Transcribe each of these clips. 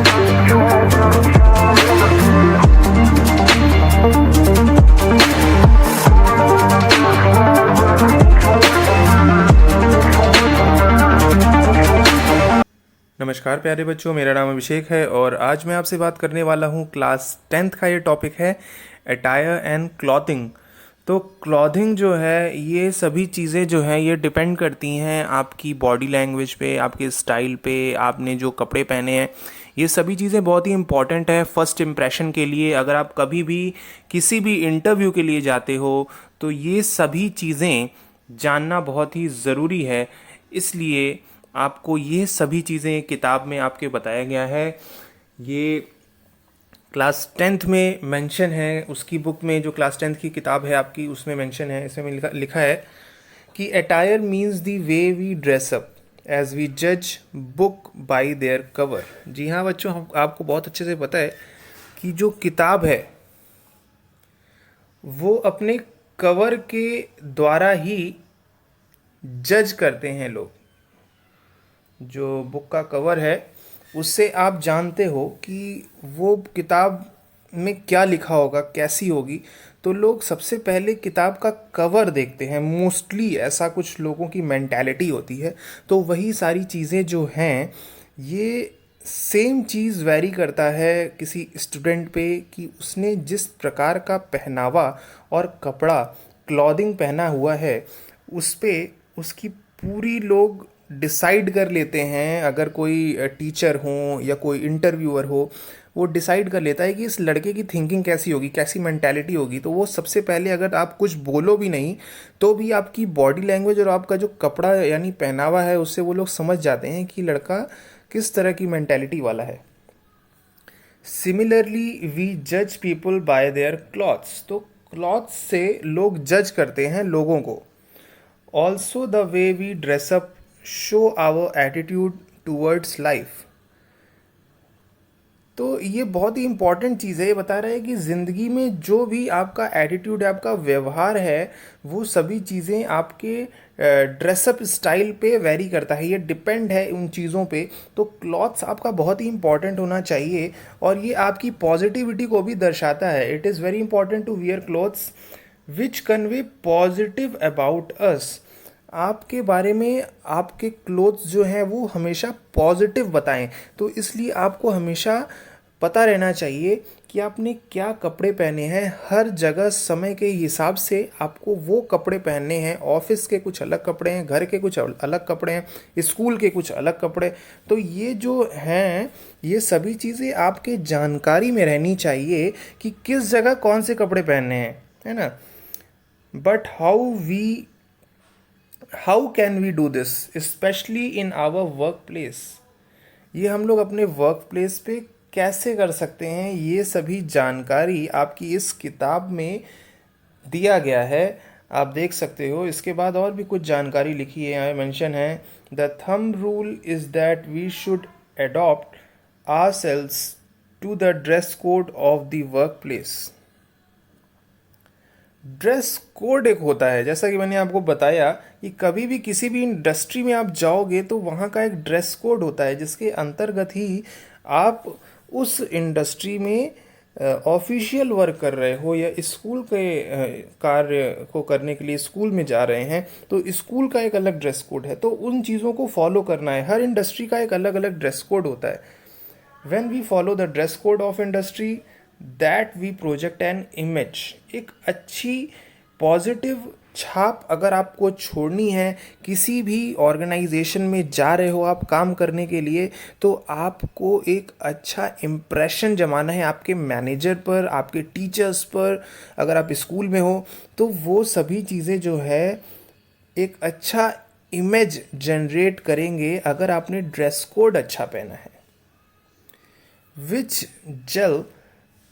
नमस्कार प्यारे बच्चों, मेरा नाम अभिषेक है और आज मैं आपसे बात करने वाला हूँ क्लास 10th का। ये टॉपिक है अटायर एंड क्लॉथिंग। तो क्लॉथिंग जो है, ये सभी चीज़ें जो हैं ये डिपेंड करती हैं आपकी बॉडी लैंग्वेज पे, आपके स्टाइल पे, आपने जो कपड़े पहने हैं। ये सभी चीज़ें बहुत ही इंपॉर्टेंट है फर्स्ट इम्प्रेशन के लिए। अगर आप कभी भी किसी भी इंटरव्यू के लिए जाते हो तो ये सभी चीज़ें जानना बहुत ही ज़रूरी है। इसलिए आपको ये सभी चीज़ें किताब में आपके बताया गया है। ये क्लास 10th में मेंशन है, उसकी बुक में जो क्लास 10th की किताब है आपकी, उसमें मेंशन है। इसमें लिखा है कि attire means the way we dress up as we जज बुक बाय देयर कवर। जी हाँ बच्चों, आपको बहुत अच्छे से पता है कि जो किताब है वो अपने कवर के द्वारा ही जज करते हैं लोग। जो बुक का कवर है उससे आप जानते हो कि वो किताब में क्या लिखा होगा, कैसी होगी। तो लोग सबसे पहले किताब का कवर देखते हैं। मोस्टली ऐसा कुछ लोगों की मेंटालिटी होती है। तो वही सारी चीज़ें जो हैं, ये सेम चीज़ वैरी करता है किसी स्टूडेंट पे कि उसने जिस प्रकार का पहनावा और कपड़ा, क्लॉथिंग पहना हुआ है, उस पे उसकी पूरी लोग डिसाइड कर लेते हैं। अगर कोई टीचर हो या कोई इंटरव्यूअर हो, वो डिसाइड कर लेता है कि इस लड़के की थिंकिंग कैसी होगी, कैसी मेंटालिटी होगी। तो वो सबसे पहले, अगर आप कुछ बोलो भी नहीं तो भी आपकी बॉडी लैंग्वेज और आपका जो कपड़ा यानी पहनावा है, उससे वो लोग समझ जाते हैं कि लड़का किस तरह की मेंटालिटी वाला है। सिमिलरली वी जज पीपल बाय देयर क्लॉथ्स। तो क्लॉथ्स से लोग जज करते हैं लोगों को। Also the way we dress up show our attitude towards life. तो ये बहुत ही इंपॉर्टेंट चीज़ है। ये बता रहा है कि ज़िंदगी में जो भी आपका एटीट्यूड है, आपका व्यवहार है, वो सभी चीज़ें आपके ड्रेसअप स्टाइल पे वेरी करता है। ये डिपेंड है उन चीज़ों पे। तो क्लॉथ्स आपका बहुत ही इंपॉर्टेंट होना चाहिए और ये आपकी पॉजिटिविटी को भी दर्शाता है। It is very important to wear clothes which convey positive about us. आपके बारे में आपके क्लोथ्स जो हैं वो हमेशा पॉजिटिव बताएं। तो इसलिए आपको हमेशा पता रहना चाहिए कि आपने क्या कपड़े पहने हैं। हर जगह समय के हिसाब से आपको वो कपड़े पहनने हैं। ऑफिस के कुछ अलग कपड़े हैं, घर के कुछ अलग कपड़े हैं, स्कूल के कुछ अलग कपड़े। तो ये जो हैं, ये सभी चीज़ें आपके जानकारी में रहनी चाहिए कि किस जगह कौन से कपड़े पहनने हैं, है ना। But how can we do this specially in our work place. ये हम लोग अपने वर्क प्लेस पे कैसे कर सकते हैं, ये सभी जानकारी आपकी इस किताब में दिया गया है। आप देख सकते हो। इसके बाद और भी कुछ जानकारी लिखी है, यहाँ मेंशन है। The thumb rule is that we should adopt ourselves to the dress code of the work place. Dress code एक होता है, जैसा कि मैंने आपको बताया कि कभी भी किसी भी इंडस्ट्री में आप जाओगे तो वहाँ का एक ड्रेस कोड होता है, जिसके अंतर्गत ही आप उस इंडस्ट्री में ऑफिशियल वर्क कर रहे हो या स्कूल के कार्य को करने के लिए स्कूल में जा रहे हैं। तो स्कूल का एक अलग ड्रेस कोड है, तो उन चीज़ों को फॉलो करना है। हर इंडस्ट्री का एक अलग अलग ड्रेस कोड होता है। When we follow the dress code of industry that we project an image. एक अच्छी पॉजिटिव छाप अगर आपको छोड़नी है, किसी भी ऑर्गेनाइजेशन में जा रहे हो आप काम करने के लिए, तो आपको एक अच्छा इम्प्रेशन जमाना है आपके मैनेजर पर, आपके टीचर्स पर। अगर आप स्कूल में हो तो वो सभी चीज़ें जो है एक अच्छा इमेज जनरेट करेंगे अगर आपने ड्रेस कोड अच्छा पहना है। विच jail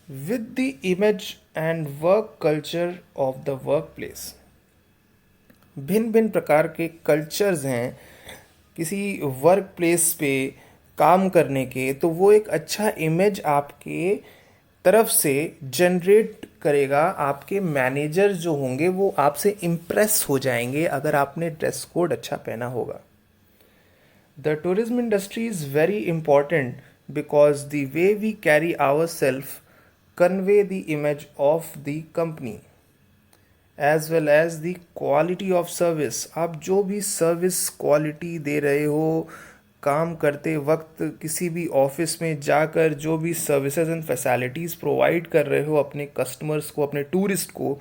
with the image and work culture of the workplace। भिन्न भिन्न प्रकार के कल्चर्स हैं किसी वर्क प्लेस पे काम करने के, तो वो एक अच्छा इमेज आपके तरफ से जनरेट करेगा। आपके मैनेजर जो होंगे वो आपसे इम्प्रेस हो जाएंगे अगर आपने ड्रेस कोड अच्छा पहना होगा। The tourism industry is very important because the way we carry ourselves convey the image of the company as well as the quality of service। आप जो भी सर्विस क्वालिटी दे रहे हो काम करते वक्त, किसी भी ऑफिस में जाकर जो भी सर्विसेज एंड फैसिलिटीज़ प्रोवाइड कर रहे हो अपने कस्टमर्स को, अपने टूरिस्ट को,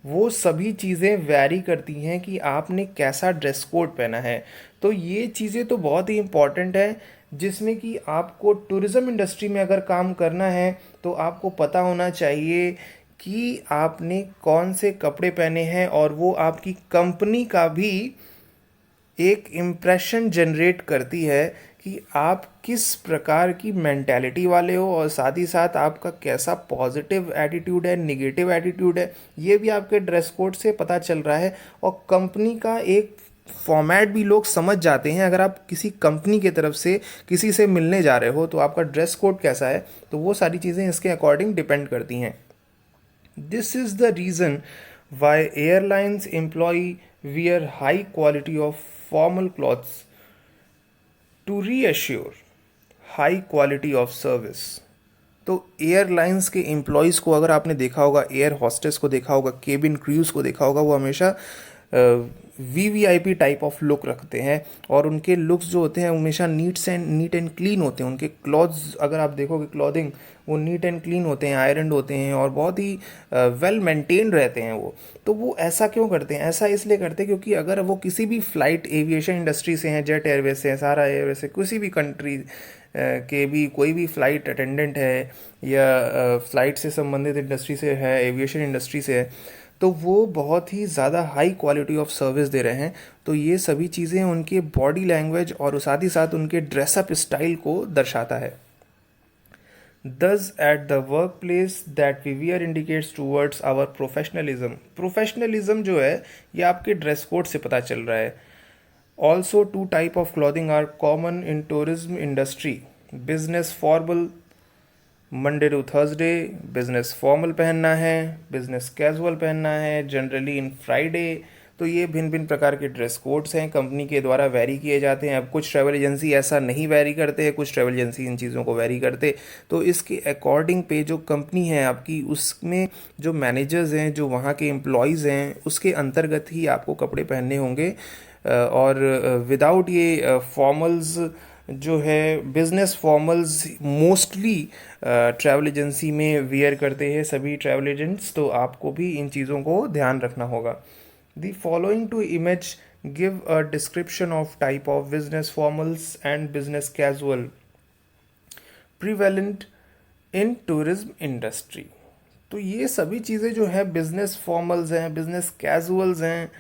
वो सभी चीज़ें वैरी करती हैं कि आपने कैसा ड्रेस कोड पहना है। तो ये चीज़ें तो बहुत ही इम्पॉर्टेंट है, जिसमें कि आपको टूरिज़्म इंडस्ट्री में अगर काम करना है तो आपको पता होना चाहिए कि आपने कौन से कपड़े पहने हैं, और वो आपकी कंपनी का भी एक इम्प्रेशन जनरेट करती है कि आप किस प्रकार की मेंटालिटी वाले हो, और साथ ही साथ आपका कैसा पॉजिटिव एटीट्यूड है, नेगेटिव एटीट्यूड है, ये भी आपके ड्रेस कोड से पता चल रहा है। और कंपनी का एक फॉर्मेट भी लोग समझ जाते हैं। अगर आप किसी कंपनी की तरफ से किसी से मिलने जा रहे हो तो आपका ड्रेस कोड कैसा है, तो वो सारी चीज़ें इसके अकॉर्डिंग डिपेंड करती हैं। This is the reason why airlines employ wear high quality of formal clothes to reassure high quality of service। तो एयरलाइंस के एम्प्लॉयज़ को अगर आपने देखा होगा, एयर हॉस्टेस को देखा होगा, केबिन क्रूज़ को देखा होगा, वो हमेशा वीवीआईपी टाइप ऑफ लुक रखते हैं, और उनके लुक्स जो होते हैं हमेशा नीट एंड क्लीन होते हैं। उनके क्लॉथ्स अगर आप देखोगे, क्लॉथिंग वो नीट एंड क्लीन होते हैं, आयरन होते हैं, और बहुत ही वेल मेंटेन रहते हैं वो। तो वो ऐसा क्यों करते हैं? ऐसा इसलिए करते हैं क्योंकि अगर वो किसी भी फ्लाइट एविएशन इंडस्ट्री से हैं, जेट एयरवेज से हैं, सारा एयरवेज से, किसी भी कंट्री के भी कोई भी फ़्लाइट अटेंडेंट है या फ़्लाइट से संबंधित इंडस्ट्री से है, एविएशन इंडस्ट्री से है, तो वो बहुत ही ज़्यादा हाई क्वालिटी ऑफ सर्विस दे रहे हैं। तो ये सभी चीज़ें उनके बॉडी लैंग्वेज और साथ ही साथ उनके ड्रेसअप स्टाइल को दर्शाता है। Thus, at the workplace that we wear indicates towards our professionalism। Professionalism जो है ये आपके ड्रेस कोड से पता चल रहा है। Also, two type of clothing are common in tourism industry। Business formal Monday to Thursday business formal पहनना है, बिजनेस कैजुअल पहनना है, जनरली इन फ्राइडे। तो ये भिन्न भिन्न प्रकार के ड्रेस कोड्स हैं, कंपनी के द्वारा वैरी किए जाते हैं। अब कुछ ट्रैवल एजेंसी ऐसा नहीं वैरी करते हैं, कुछ ट्रैवल एजेंसी इन चीज़ों को वैरी करते। तो इसके अकॉर्डिंग पे जो कंपनी है आपकी, उसमें जो मैनेजर्स हैं, जो वहाँ के एम्प्लॉयज़ हैं, उसके अंतर्गत ही आपको कपड़े पहनने होंगे। और विदाउट ये फॉर्मल्स जो है, business formals mostly travel agency में वियर करते हैं सभी ट्रैवल एजेंट्स। तो आपको भी इन चीज़ों को ध्यान रखना होगा। The following two image give a description of type of business formals and business casual prevalent in tourism industry। तो ये सभी चीज़ें जो है, बिजनेस फॉर्मल्स हैं, बिजनेस कैजुअल्स हैं,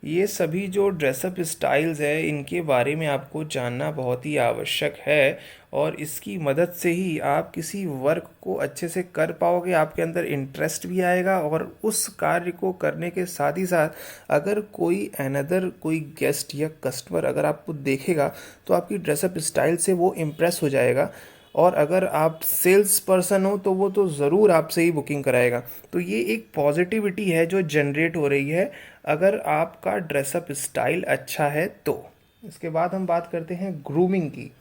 ये सभी जो ड्रेसअप स्टाइल्स है, इनके बारे में आपको जानना बहुत ही आवश्यक है। और इसकी मदद से ही आप किसी वर्क को अच्छे से कर पाओगे, आपके अंदर इंटरेस्ट भी आएगा, और उस कार्य को करने के साथ ही साथ अगर कोई गेस्ट या कस्टमर अगर आपको देखेगा तो आपकी ड्रेसअप स्टाइल से वो इम्प्रेस हो जाएगा। और अगर आप सेल्स पर्सन हो तो वो तो ज़रूर आपसे ही बुकिंग कराएगा। तो ये एक पॉजिटिविटी है जो जनरेट हो रही है अगर आपका ड्रेसअप स्टाइल अच्छा है तो। इसके बाद हम बात करते हैं ग्रूमिंग की।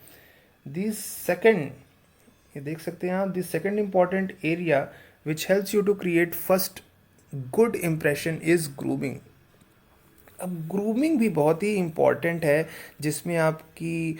ये देख सकते हैं आप, this second important area which helps you to create first good impression is grooming. अब ग्रूमिंग भी बहुत ही इम्पॉर्टेंट है, जिसमें आपकी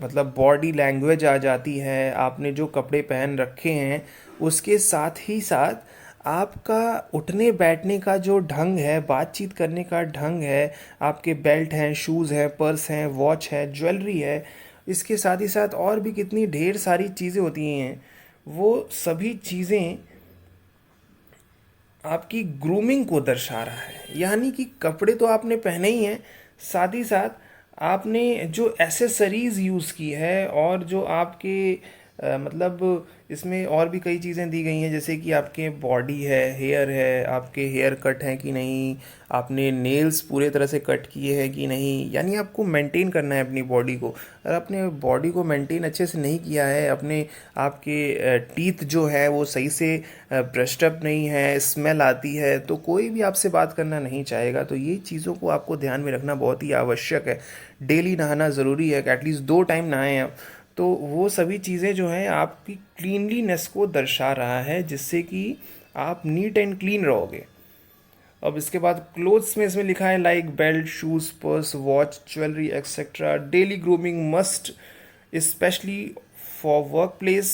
मतलब बॉडी लैंग्वेज आ जाती है, आपने जो कपड़े पहन रखे हैं उसके साथ ही साथ आपका उठने बैठने का जो ढंग है, बातचीत करने का ढंग है, आपके बेल्ट हैं, शूज़ हैं, पर्स हैं, वॉच है, ज्वेलरी है, इसके साथ ही साथ और भी कितनी ढेर सारी चीज़ें होती हैं, वो सभी चीज़ें आपकी ग्रूमिंग को दर्शा रहा है। यानी कि कपड़े तो आपने पहने ही हैं, साथ ही साथ आपने जो एसेसरीज़ यूज़ की है, और जो आपके मतलब इसमें और भी कई चीज़ें दी गई हैं, जैसे कि आपके बॉडी है, हेयर है, आपके हेयर कट हैं कि नहीं, आपने नेल्स पूरे तरह से कट किए हैं कि नहीं। यानी आपको मेंटेन करना है अपनी बॉडी को। अगर आपने बॉडी को मेंटेन अच्छे से नहीं किया है, आपके टीथ जो है वो सही से ब्रश्ड अप नहीं है, स्मेल आती है, तो कोई भी आपसे बात करना नहीं चाहेगा। तो ये चीज़ों को आपको ध्यान में रखना बहुत ही आवश्यक है। डेली नहाना ज़रूरी है कि एटलीस्ट 2 टाइम नहाएं आप। तो वो सभी चीज़ें जो हैं आपकी क्लीनलीनेस को दर्शा रहा है, जिससे कि आप नीट एंड क्लीन रहोगे। अब इसके बाद क्लोथ्स में इसमें लिखा है like belt, shoes, purse, watch, jewellery etcetera. Daily grooming must, specially for work place.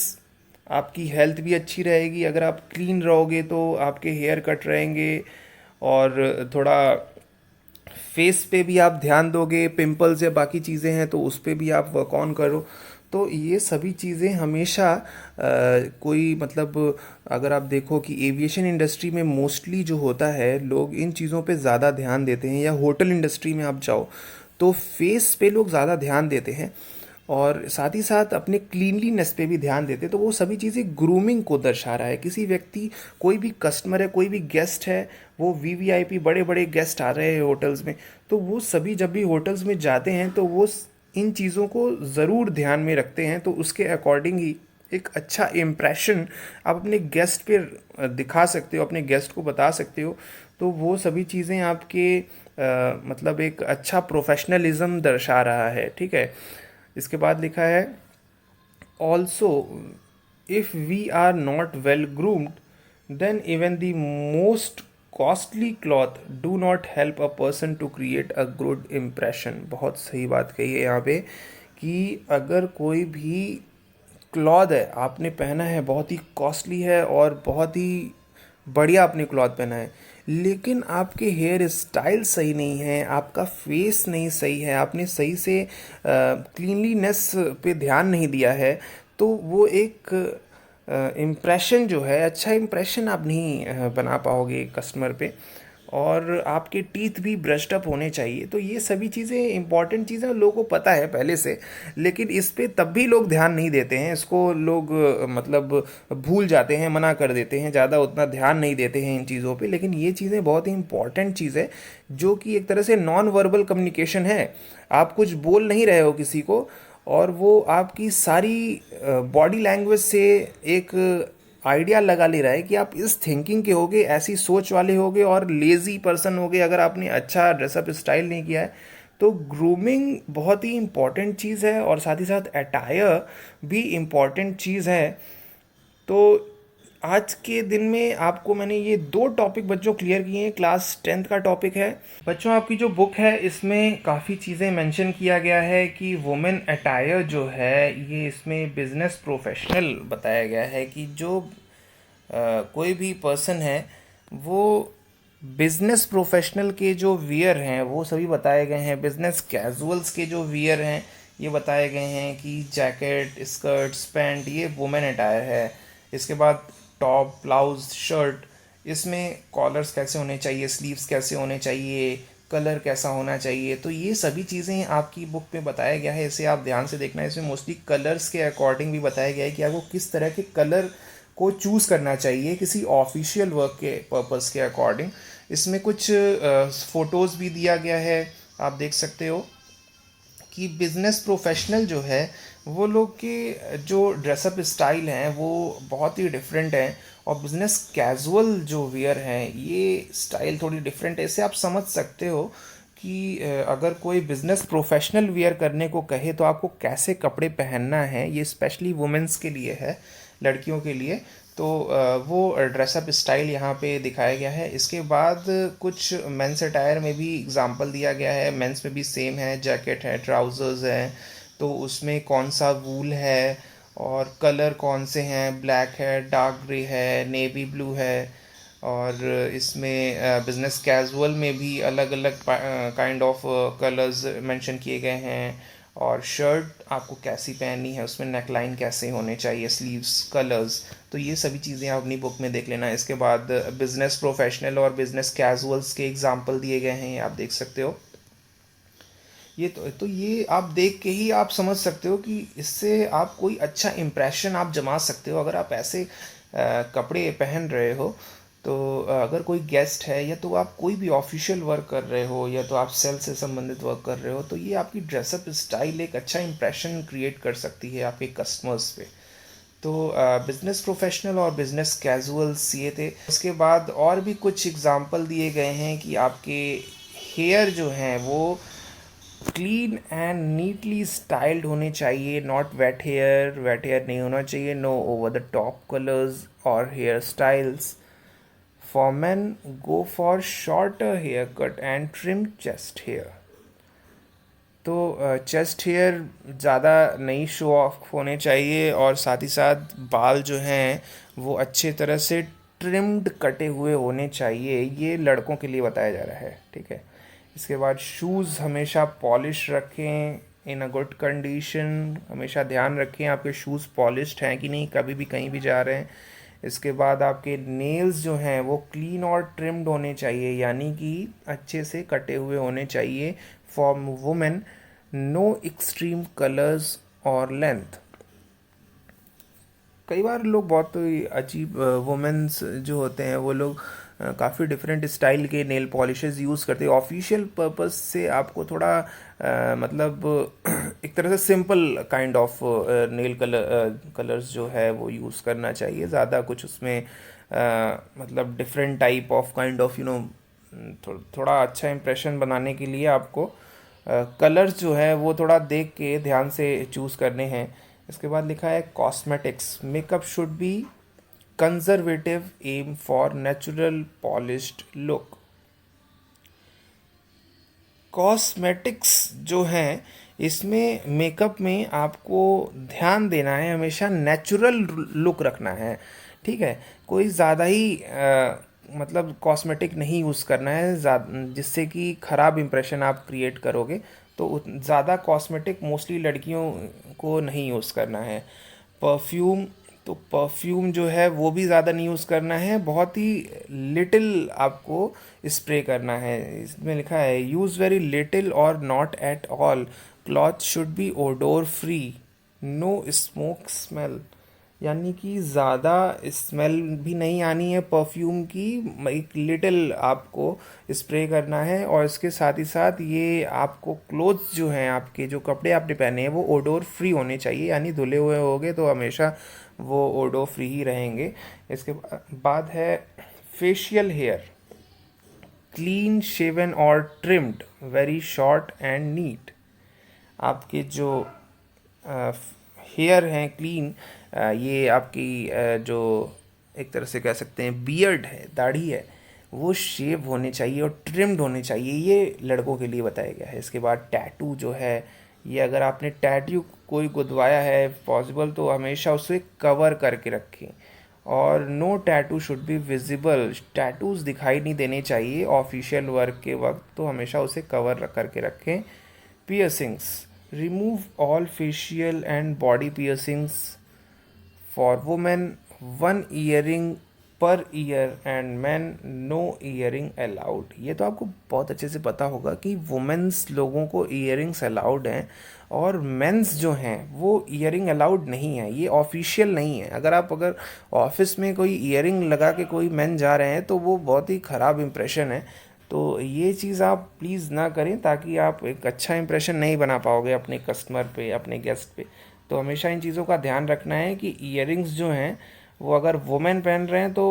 आपकी हेल्थ भी अच्छी रहेगी अगर आप क्लीन रहोगे, तो आपके हेयर कट रहेंगे। और थोड़ा फेस पे भी आप ध्यान दोगे, पिंपल्स या बाकी चीज़ें हैं तो उस पे भी आप वर्क ऑन करो। तो ये सभी चीज़ें हमेशा कोई मतलब, अगर आप देखो कि एविएशन इंडस्ट्री में मोस्टली जो होता है, लोग इन चीज़ों पे ज़्यादा ध्यान देते हैं, या होटल इंडस्ट्री में आप जाओ तो फेस पे लोग ज़्यादा ध्यान देते हैं, और साथ ही साथ अपने क्लीनलीनेस पे भी ध्यान देते हैं। तो वो सभी चीज़ें ग्रूमिंग को दर्शा रहा है। किसी व्यक्ति, कोई भी कस्टमर है, कोई भी गेस्ट है, वो वीवीआईपी बड़े बड़े गेस्ट आ रहे हैं होटल्स में, तो वो सभी जब भी होटल्स में जाते हैं तो वो इन चीज़ों को ज़रूर ध्यान में रखते हैं। तो उसके अकॉर्डिंग ही एक अच्छा इम्प्रेशन आप अपने गेस्ट पे दिखा सकते हो, अपने गेस्ट को बता सकते हो। तो वो सभी चीज़ें आपके मतलब एक अच्छा प्रोफेशनलिज्म दर्शा रहा है, ठीक है। इसके बाद लिखा है also, if we are not well groomed then even the most costly cloth do not help a person to create a good impression. बहुत सही बात कही है यहाँ पे कि अगर कोई भी क्लॉथ है आपने पहना है, बहुत ही कॉस्टली है और बहुत ही बढ़िया आपने क्लॉथ पहना है, लेकिन आपके हेयर स्टाइल सही नहीं है, आपका फेस नहीं सही है, आपने सही से क्लीनलीनेस पे ध्यान नहीं दिया है, तो वो एक इम्प्रेशन जो है, अच्छा इम्प्रेशन आप नहीं बना पाओगे कस्टमर पे। और आपके टीथ भी ब्रश्ड अप होने चाहिए। तो ये सभी चीज़ें इंपॉर्टेंट चीज़ें लोगों को पता है पहले से, लेकिन इस पे तब भी लोग ध्यान नहीं देते हैं। इसको लोग मतलब भूल जाते हैं, मना कर देते हैं, ज़्यादा उतना ध्यान नहीं देते हैं इन चीज़ों पे। लेकिन ये चीज़ें बहुत ही इंपॉर्टेंट चीज़ है, जो कि एक तरह से नॉन वर्बल कम्युनिकेशन है। आप कुछ बोल नहीं रहे हो किसी को, और वो आपकी सारी बॉडी लैंग्वेज से एक आइडिया लगा ले रहा है कि आप इस थिंकिंग के होगे, ऐसी सोच वाले होगे और लेज़ी पर्सन होगे अगर आपने अच्छा ड्रेसअप स्टाइल नहीं किया है। तो ग्रूमिंग बहुत ही इम्पॉर्टेंट चीज़ है, और साथ ही साथ अटायर भी इम्पॉर्टेंट चीज़ है। तो आज के दिन में आपको मैंने ये दो टॉपिक बच्चों क्लियर किए हैं। क्लास 10th का टॉपिक है बच्चों, आपकी जो बुक है इसमें काफ़ी चीज़ें मेंशन किया गया है कि वुमेन अटायर जो है, ये इसमें बिजनेस प्रोफेशनल बताया गया है कि जो कोई भी पर्सन है वो बिजनेस प्रोफेशनल के जो वियर हैं वो सभी बताए गए हैं। बिजनेस कैजुअल्स के जो वियर हैं ये बताए गए हैं कि जैकेट, स्कर्ट्स, पैंट, ये वुमेन अटायर है। इसके बाद टॉप, ब्लाउज, शर्ट, इसमें कॉलर्स कैसे होने चाहिए, स्लीव्स कैसे होने चाहिए, कलर कैसा होना चाहिए। तो ये सभी चीज़ें आपकी बुक में बताया गया है, इसे आप ध्यान से देखना है। इसमें मोस्टली कलर्स के अकॉर्डिंग भी बताया गया है कि आपको किस तरह के कलर को चूज़ करना चाहिए किसी ऑफिशियल वर्क के पर्पस के अकॉर्डिंग। इसमें कुछ फ़ोटोज़ भी दिया गया है, आप देख सकते हो कि बिज़नेस प्रोफेशनल जो है वो लोग के जो ड्रेसअप स्टाइल हैं वो बहुत ही डिफरेंट हैं, और बिज़नेस कैजुअल जो वियर हैं ये स्टाइल थोड़ी डिफरेंट है। इससे आप समझ सकते हो कि अगर कोई बिज़नेस प्रोफेशनल वियर करने को कहे तो आपको कैसे कपड़े पहनना है। ये स्पेशली वुमेंस के लिए है, लड़कियों के लिए। तो वो ड्रेसअप स्टाइल यहाँ पे दिखाया गया है। इसके बाद कुछ मेंस अटायर में भी एग्जांपल दिया गया है। मेंस में भी सेम है, जैकेट है, ट्राउज़र्स हैं, तो उसमें कौन सा वूल है और कलर कौन से हैं, ब्लैक है, डार्क ग्रे है, नेवी ब्लू है। और इसमें बिज़नेस कैजुअल में भी अलग अलग काइंड ऑफ कलर्स मेंशन किए गए हैं। और शर्ट आपको कैसी पहननी है, उसमें नेकलाइन कैसे होने चाहिए, स्लीव्स, कलर्स, तो ये सभी चीज़ें आप अपनी बुक में देख लेना। इसके बाद बिज़नेस प्रोफेशनल और बिज़नेस कैजुअल्स के एग्जांपल दिए गए हैं, ये आप देख सकते हो। ये तो ये आप देख के ही आप समझ सकते हो कि इससे आप कोई अच्छा इम्प्रेशन आप जमा सकते हो। अगर आप ऐसे कपड़े पहन रहे हो, तो अगर कोई गेस्ट है, या तो आप कोई भी ऑफिशियल वर्क कर रहे हो, या तो आप सेल से संबंधित वर्क कर रहे हो, तो ये आपकी ड्रेसअप स्टाइल एक अच्छा इंप्रेशन क्रिएट कर सकती है आपके कस्टमर्स पे। तो बिज़नेस प्रोफेशनल और बिज़नेस कैजुअल्स ये थे। उसके बाद और भी कुछ एग्जांपल दिए गए हैं कि आपके हेयर जो हैं वो क्लीन एंड नीटली स्टाइल्ड होने चाहिए, नॉट वेट हेयर नहीं होना चाहिए, no over the top colours और hairstyles. For men, go for shorter haircut and trim chest hair. तो चेस्ट हेयर ज़्यादा नहीं शो ऑफ होने चाहिए, और साथ ही साथ बाल जो हैं वो अच्छे तरह से ट्रिम्ड कटे हुए होने चाहिए. ये लड़कों के लिए बताया जा रहा है, ठीक है. इसके बाद शूज़ हमेशा पॉलिश रखें, इन अ गुड कंडीशन. हमेशा ध्यान रखें आपके शूज़ पॉलिश्ड हैं कि नहीं, कभी भी कहीं भी जा रहे हैं. इसके बाद आपके नेल्स जो हैं वो क्लीन और ट्रिम्ड होने चाहिए, यानी कि अच्छे से कटे हुए होने चाहिए. For women, no extreme colours और लेंथ. कई बार लोग बहुत अजीब वुमेन्स जो होते हैं वो लोग काफ़ी डिफरेंट स्टाइल के नेल पॉलिशेस यूज़ करते हैं. ऑफिशियल पर्पस से आपको थोड़ा मतलब एक तरह से simple kind of nail colours जो है वो यूज़ करना चाहिए. ज़्यादा कुछ उसमें मतलब different type of kind of थोड़ा अच्छा इंप्रेशन बनाने के लिए आपको कलर्स जो है वो थोड़ा देख के ध्यान से चूज़ करने हैं. इसके बाद लिखा है cosmetics. Makeup should be conservative, aim for natural polished look. Cosmetics जो हैं इसमें मेकअप में आपको ध्यान देना है, हमेशा नेचुरल लुक रखना है, ठीक है. कोई ज़्यादा ही मतलब कॉस्मेटिक नहीं यूज़ करना है जिससे कि ख़राब इम्प्रेशन आप क्रिएट करोगे. तो ज़्यादा कॉस्मेटिक मोस्टली लड़कियों को नहीं यूज़ करना है. परफ्यूम, तो परफ्यूम जो है वो भी ज़्यादा नहीं यूज़ करना है, बहुत ही लिटिल आपको स्प्रे करना है. इसमें लिखा है यूज़ वेरी लिटिल और not at all. Cloth should be odour free, no smoke smell. यानी कि ज़्यादा स्मेल भी नहीं आनी है परफ्यूम की, एक लिटिल आपको स्प्रे करना है. और इसके साथ ही साथ ये आपको क्लोथ्स जो हैं, आपके जो कपड़े आपने पहने हैं वो ओडोर फ्री होने चाहिए, यानी धुले हुए होंगे तो हमेशा वो ओडोर फ्री ही रहेंगे. इसके बाद है फेशियल हेयर. क्लीन शेवन और trimmed, very short and neat. आपके जो हेयर हैं क्लीन, ये आपकी जो एक तरह से कह सकते हैं बियर्ड है, दाढ़ी है, वो शेव होने चाहिए और ट्रिम्ड होने चाहिए. ये लड़कों के लिए बताया गया है. इसके बाद टैटू जो है, ये अगर आपने टैटू कोई गुदवाया है पॉसिबल तो हमेशा उसे कवर करके रखें. और no tattoo should be visible. Tattoos दिखाई नहीं देने चाहिए ऑफिशियल वर्क के वक्त, तो हमेशा उसे कवर करके रखें. Piercings, remove all facial and body piercings. For women, one earring per ear and man no earring allowed. ये तो आपको बहुत अच्छे से पता होगा कि वुमेन्स लोगों को ईयरिंग्स अलाउड हैं, और मेंस जो हैं वो ईयरिंग अलाउड नहीं है. ये ऑफिशियल नहीं है. अगर ऑफिस में कोई ईयरिंग लगा के कोई मेन जा रहे हैं तो वो बहुत ही ख़राब इम्प्रेशन है. तो ये चीज़ आप प्लीज़ ना करें, ताकि आप एक अच्छा इंप्रेशन नहीं बना पाओगे अपने कस्टमर पे, अपने गेस्ट पे. तो हमेशा इन चीज़ों का ध्यान रखना है कि ईयरिंग्स जो हैं वो अगर वुमेन पहन रहे हैं तो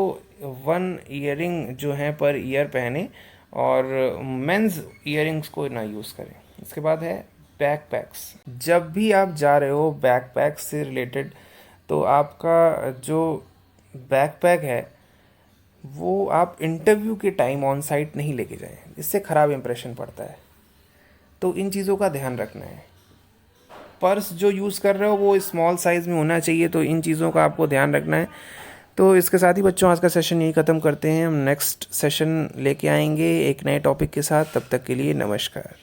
वन ईयरिंग जो है पर ईयर पहने, और मेंस ईयरिंग्स को ना यूज़ करें. इसके बाद है बैकपैक्स. जब भी आप जा रहे हो बैकपैक से रिलेटेड, तो आपका जो बैकपैक है वो आप इंटरव्यू के टाइम ऑन साइट नहीं लेके जाएं, इससे ख़राब इंप्रेशन पड़ता है. तो इन चीज़ों का ध्यान रखना है. पर्स जो यूज़ कर रहे हो वो स्मॉल साइज़ में होना चाहिए, तो इन चीज़ों का आपको ध्यान रखना है. तो इसके साथ ही बच्चों आज का सेशन यही ख़त्म करते हैं. हम नेक्स्ट सेशन लेके आएंगे एक नए टॉपिक के साथ. तब तक के लिए नमस्कार.